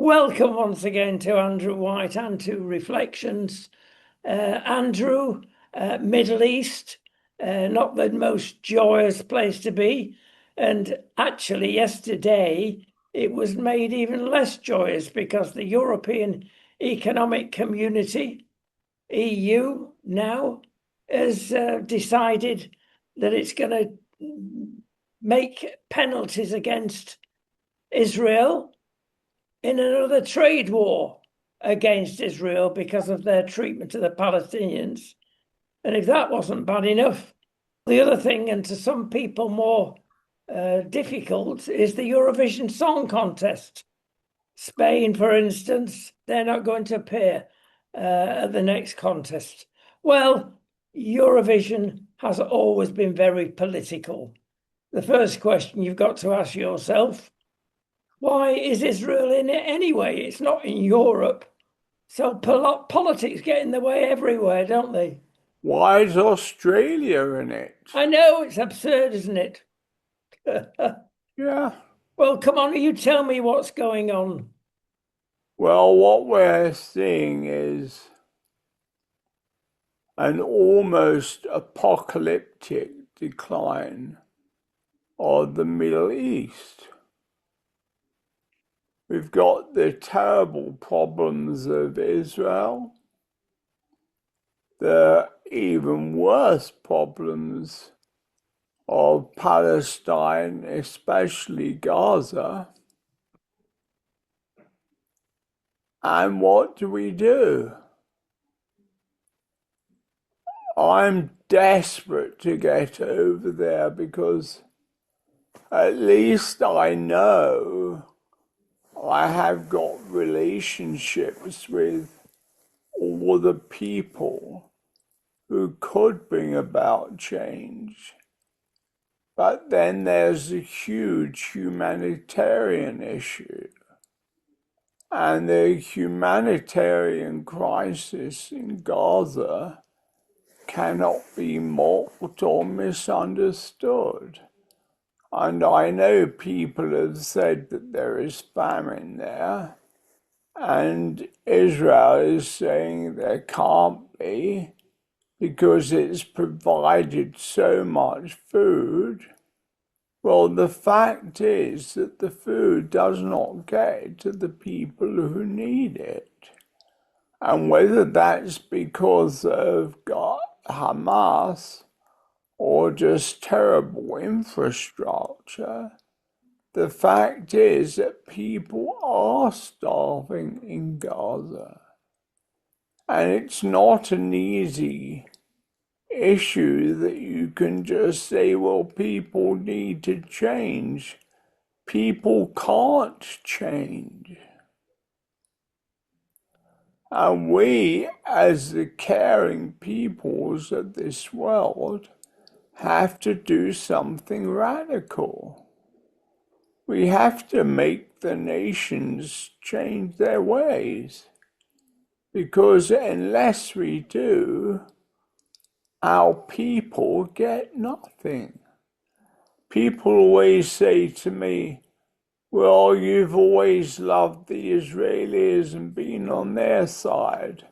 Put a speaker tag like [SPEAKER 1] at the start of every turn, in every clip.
[SPEAKER 1] Welcome once again to Andrew White and to Reflections. Andrew, Middle East, not the most joyous place to be. And actually, yesterday, it was made even less joyous because the European Economic Community, EU, now has decided that it's going to make penalties against Israel in another trade war against Israel because of their treatment of the Palestinians. And if that wasn't bad enough, the other thing, and to some people more difficult, is the Eurovision Song Contest. Spain, for instance, they're not going to appear at the next contest. Well, Eurovision has always been very political. The first question you've got to ask yourself, why is Israel in it anyway? It's not in Europe. So politics get in the way everywhere, don't they?
[SPEAKER 2] Why is Australia in it?
[SPEAKER 1] I know, it's absurd, isn't it?
[SPEAKER 2] Yeah.
[SPEAKER 1] Well, come on, you tell me what's going on.
[SPEAKER 2] Well, what we're seeing is an almost apocalyptic decline of the Middle East. We've got the terrible problems of Israel, the even worse problems of Palestine, especially Gaza. And what do? I'm desperate to get over there because at least I know I have got relationships with all the people who could bring about change. But then there's a huge humanitarian issue. And the humanitarian crisis in Gaza cannot be mocked or misunderstood. And I know people have said that there is famine there, and Israel is saying there can't be because it's provided so much food. Well, the fact is that the food does not get to the people who need it. And whether that's because of Hamas or just terrible infrastructure, the fact is that people are starving in Gaza. And it's not an easy issue that you can just say, well, people need to change. People can't change. And we, as the caring peoples of this world, have to do something radical. We have to make the nations change their ways. Because unless we do, our people get nothing. People always say to me, well, you've always loved the Israelis and been on their side.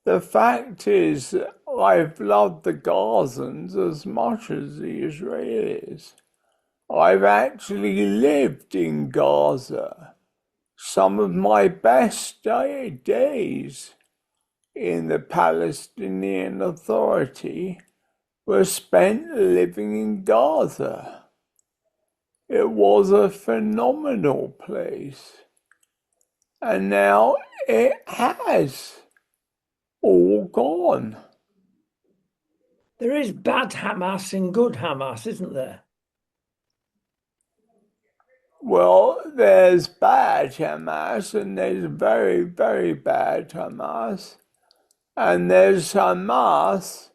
[SPEAKER 2] The fact is, I've loved the Gazans as much as the Israelis. I've actually lived in Gaza. Some of my best days in the Palestinian Authority were spent living in Gaza. It was a phenomenal place. And now it has all gone.
[SPEAKER 1] There is bad Hamas and good Hamas, isn't there?
[SPEAKER 2] Well, there's bad Hamas and there's very, very bad Hamas. And there's Hamas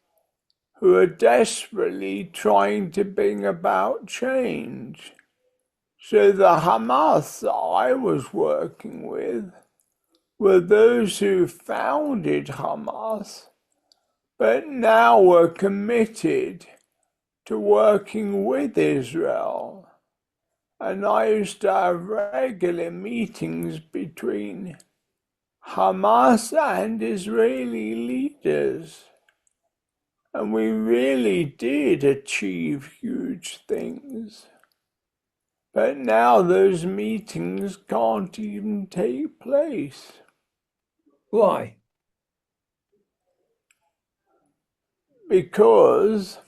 [SPEAKER 2] who are desperately trying to bring about change. So the Hamas that I was working with were those who founded Hamas, but now were committed to working with Israel. And I used to have regular meetings between Hamas and Israeli leaders. And we really did achieve huge things. But now those meetings can't even take place.
[SPEAKER 1] Why?
[SPEAKER 2] Because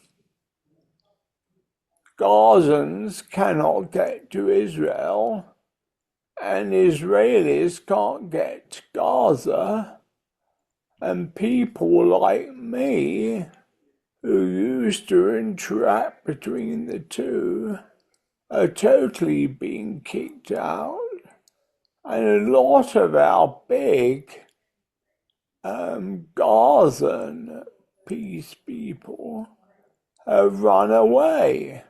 [SPEAKER 2] Gazans cannot get to Israel and Israelis can't get to Gaza, and people like me who used to interact between the two are totally being kicked out, and a lot of our big Gazan peace people have run away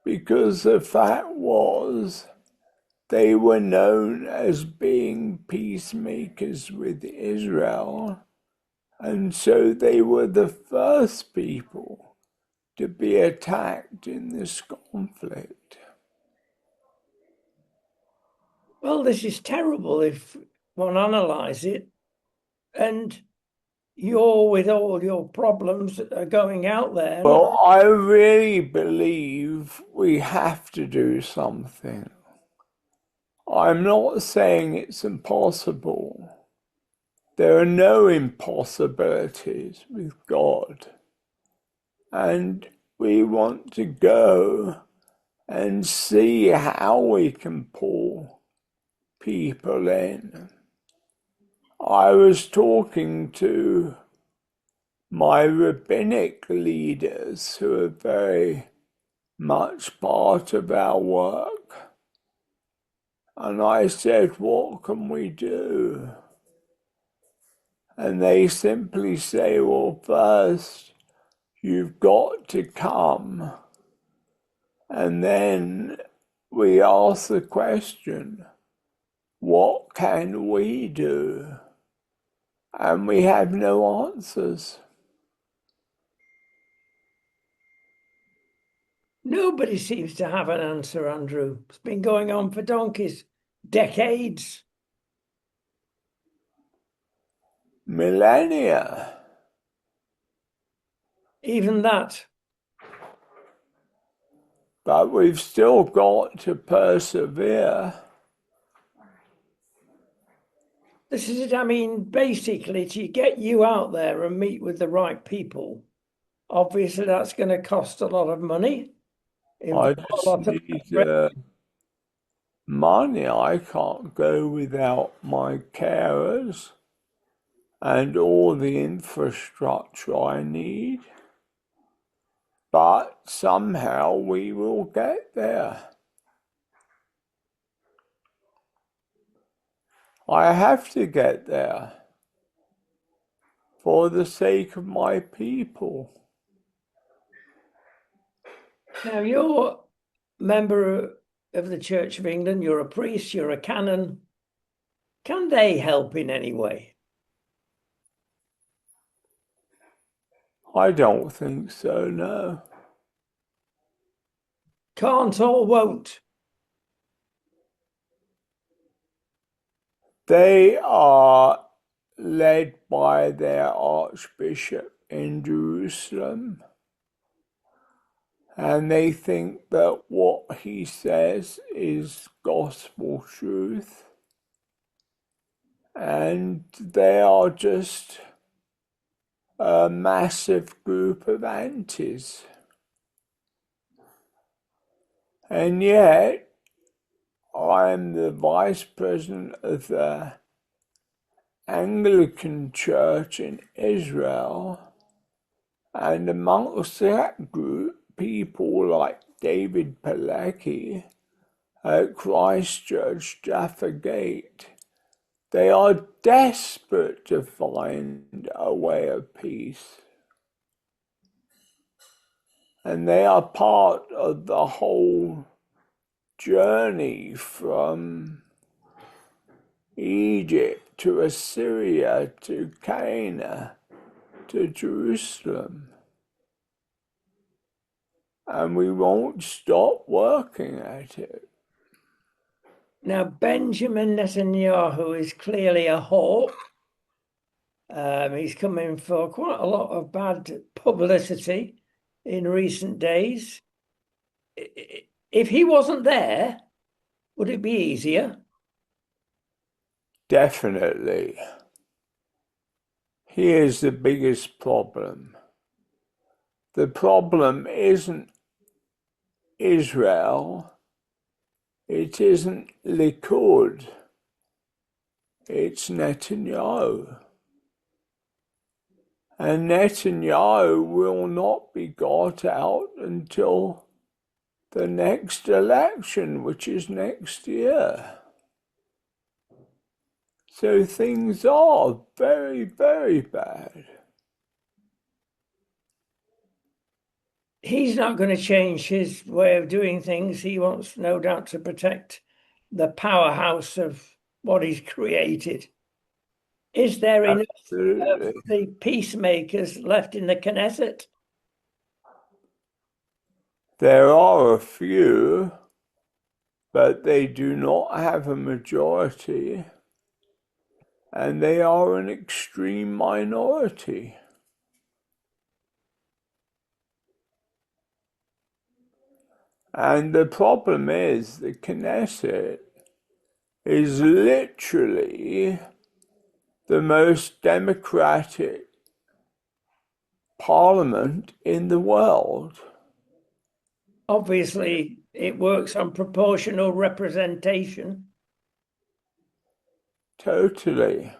[SPEAKER 2] because the fact was they were known as being peacemakers with Israel, and so they were the first people to be attacked in this conflict.
[SPEAKER 1] Well, this is terrible if one analyses it. And you're, with all your problems that are going out there, not.
[SPEAKER 2] Well, I really believe we have to do something. I'm not saying it's impossible. There are no impossibilities with God. And we want to go and see how we can pull people in. I was talking to my rabbinic leaders who are very much part of our work. And I said, what can we do? And they simply say, well, first, you've got to come. And then we ask the question, what can we do? And we have no answers.
[SPEAKER 1] Nobody seems to have an answer, Andrew. It's been going on for donkeys, decades.
[SPEAKER 2] Millennia.
[SPEAKER 1] Even that.
[SPEAKER 2] But we've still got to persevere.
[SPEAKER 1] This is it. I mean, basically, to get you out there and meet with the right people, obviously that's going to cost a lot of money.
[SPEAKER 2] I
[SPEAKER 1] Involve a
[SPEAKER 2] just
[SPEAKER 1] lot of.
[SPEAKER 2] need money. I can't go without my carers and all the infrastructure I need. But somehow we will get there. I have to get there for the sake of my people.
[SPEAKER 1] Now, you're a member of the Church of England, you're a priest, you're a canon. Can they help in any way?
[SPEAKER 2] I don't think so, no.
[SPEAKER 1] Can't or won't?
[SPEAKER 2] They are led by their Archbishop in Jerusalem, and they think that what he says is gospel truth, and they are just a massive group of antis. And yet, I am the vice president of the Anglican Church in Israel, and amongst that group, people like David Pilecki at Christchurch Jaffa Gate, they are desperate to find a way of peace. And they are part of the whole journey from Egypt to Assyria to Canaan to Jerusalem. and we won't stop working at it.
[SPEAKER 1] Now, Benjamin Netanyahu is clearly a hawk. He's come in for quite a lot of bad publicity in recent days. If he wasn't there, would it be easier?
[SPEAKER 2] Definitely. Here's the biggest problem. The problem isn't Israel, it isn't Likud, it's Netanyahu. And Netanyahu will not be got out until the next election, which is next year. So things are very, very bad.
[SPEAKER 1] He's not going to change his way of doing things. He wants, no doubt, to protect the powerhouse of what he's created. Is there enough of the peacemakers left in the Knesset?
[SPEAKER 2] There are a few, but they do not have a majority, and they are an extreme minority. And the problem is the Knesset is literally the most democratic parliament in the world.
[SPEAKER 1] Obviously, it works on proportional representation.
[SPEAKER 2] Totally.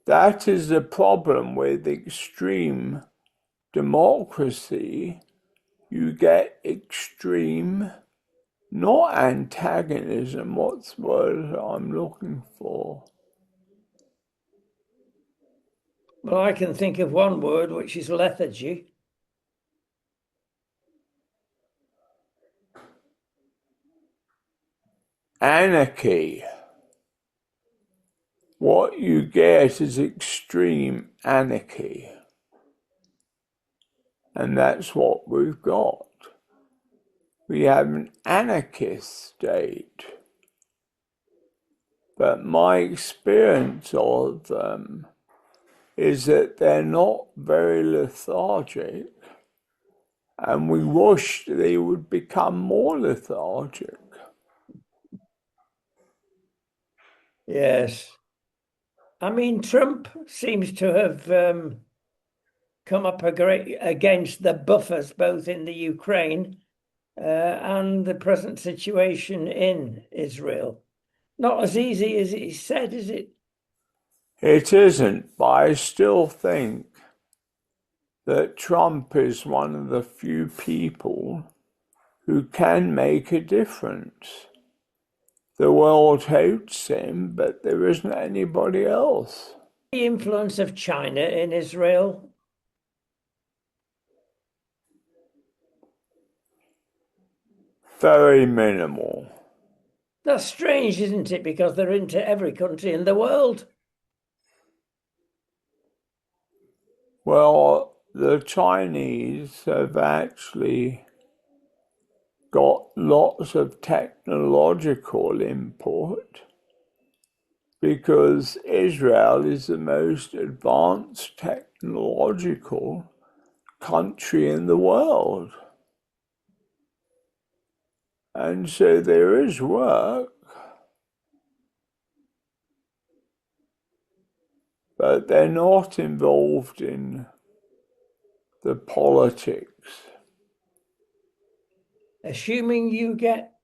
[SPEAKER 2] That is the problem with extreme democracy. You get extreme, not antagonism, what's the word I'm looking for?
[SPEAKER 1] Well, I can think of one word, which is lethargy.
[SPEAKER 2] Anarchy. What you get is extreme anarchy. And that's what we've got. We have an anarchist state. But my experience of them is that they're not very lethargic, and we wish they would become more lethargic.
[SPEAKER 1] Yes. I mean, Trump seems to have come up against the buffers both in the Ukraine and the present situation in Israel. Not as easy as he said, is it?
[SPEAKER 2] It isn't, but I still think that Trump is one of the few people who can make a difference. The world hates him, but there isn't anybody else.
[SPEAKER 1] The influence of China in Israel.
[SPEAKER 2] Very minimal.
[SPEAKER 1] That's strange, isn't it? Because they're into every country in the world.
[SPEAKER 2] Well, the Chinese have actually got lots of technological input because Israel is the most advanced technological country in the world. And so there is work, but they're not involved in the politics.
[SPEAKER 1] Assuming you get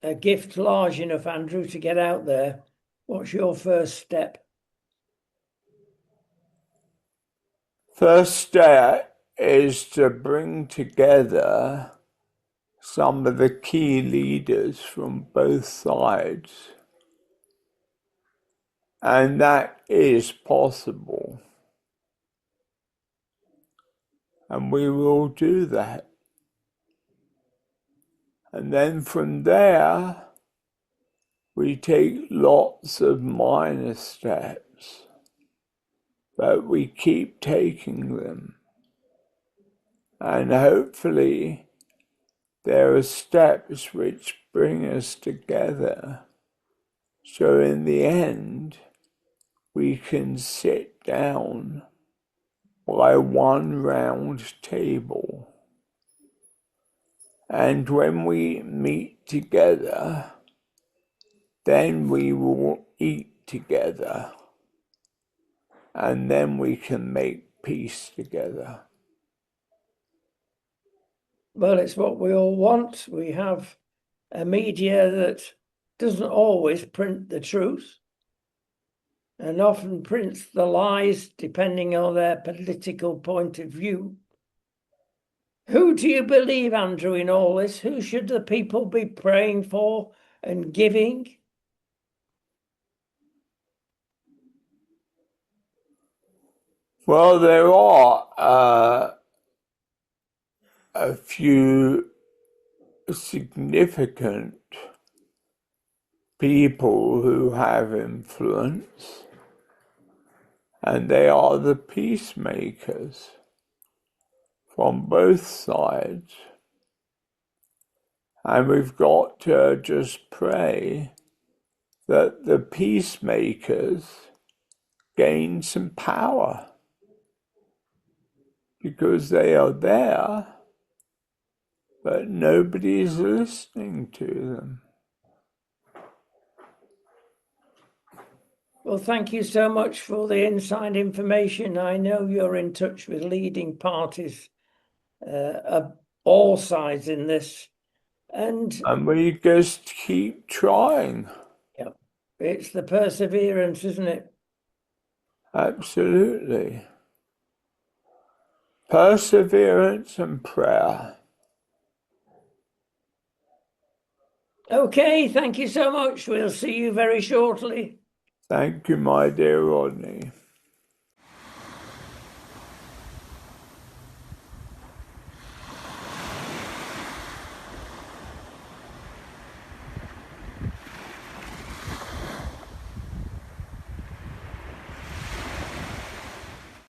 [SPEAKER 1] a gift large enough, Andrew, to get out there, what's your first step?
[SPEAKER 2] First step is to bring together some of the key leaders from both sides. And that is possible. And we will do that. And then from there, we take lots of minor steps, but we keep taking them. And hopefully there are steps which bring us together. So in the end, we can sit down by one round table. And when we meet together, then we will eat together. And then we can make peace together.
[SPEAKER 1] Well, it's what we all want. We have a media that doesn't always print the truth and often prints the lies depending on their political point of view. Who do you believe, Andrew, in all this? Who should the people be praying for and giving?
[SPEAKER 2] Well, there are a few significant people who have influence, and they are the peacemakers from both sides. And we've got to just pray that the peacemakers gain some power, because they are there, but nobody's listening to them.
[SPEAKER 1] Well, thank you so much for the inside information. I know you're in touch with leading parties of all sides in this. And
[SPEAKER 2] we just keep trying.
[SPEAKER 1] yeah, it's the perseverance, isn't it?
[SPEAKER 2] Absolutely. Perseverance and prayer.
[SPEAKER 1] Okay, thank you so much. We'll see you very shortly.
[SPEAKER 2] Thank you, my dear Rodney.